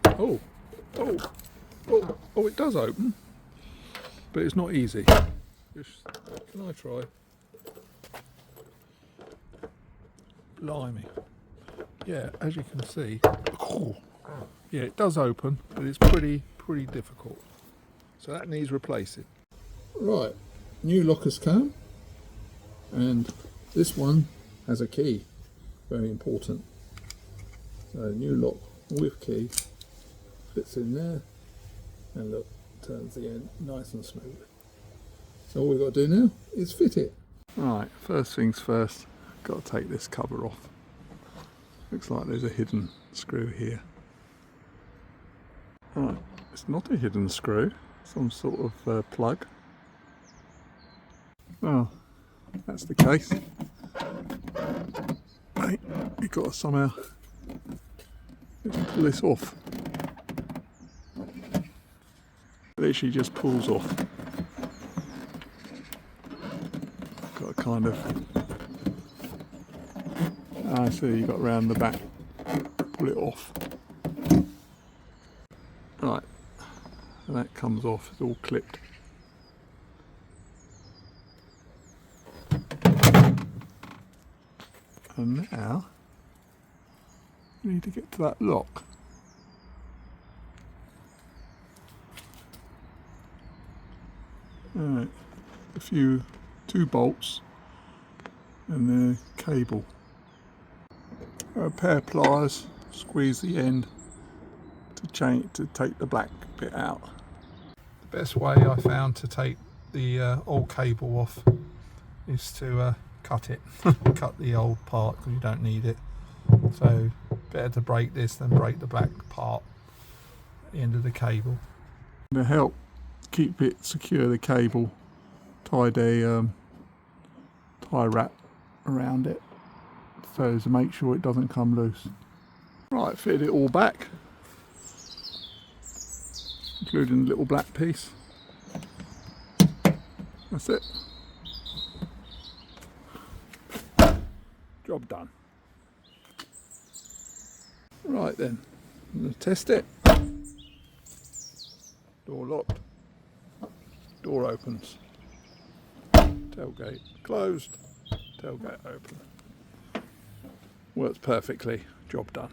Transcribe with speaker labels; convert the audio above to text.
Speaker 1: Oh, oh, oh, oh, it does open, but it's not easy. Can I try? Blimey. Yeah, as you can see, oh, yeah, it does open, but it's pretty difficult. So that needs replacing. Right, new lock has come, and this one has a key, very important. So new lock with key, fits in there, and look, turns the end nice and smooth. So all we've got to do now is fit it. Right, first things first, got to take this cover off. Looks like there's a hidden screw here. Right, it's not a hidden screw, some sort of plug. Well, that's the case. Right, you've got to somehow pull this off. It literally just pulls off. Got to kind of, I see you got round the back, pull it off. Right, and that comes off, it's all clipped. And now, we need to get to that lock. Alright, two bolts and the cable. A pair of pliers, squeeze the end to take the black bit out. The best way I found to take the old cable off is to cut it, cut the old part because you don't need it. So better to break this than break the black part at the end of the cable. To help keep it secure, the cable, tied a tie wrap around it so to make sure it doesn't come loose. Right, fit it all back, including the little black piece. That's it. Job done. Right then, I'm going to test it. Door locked. Door opens. Tailgate closed. Tailgate open. Works perfectly. Job done.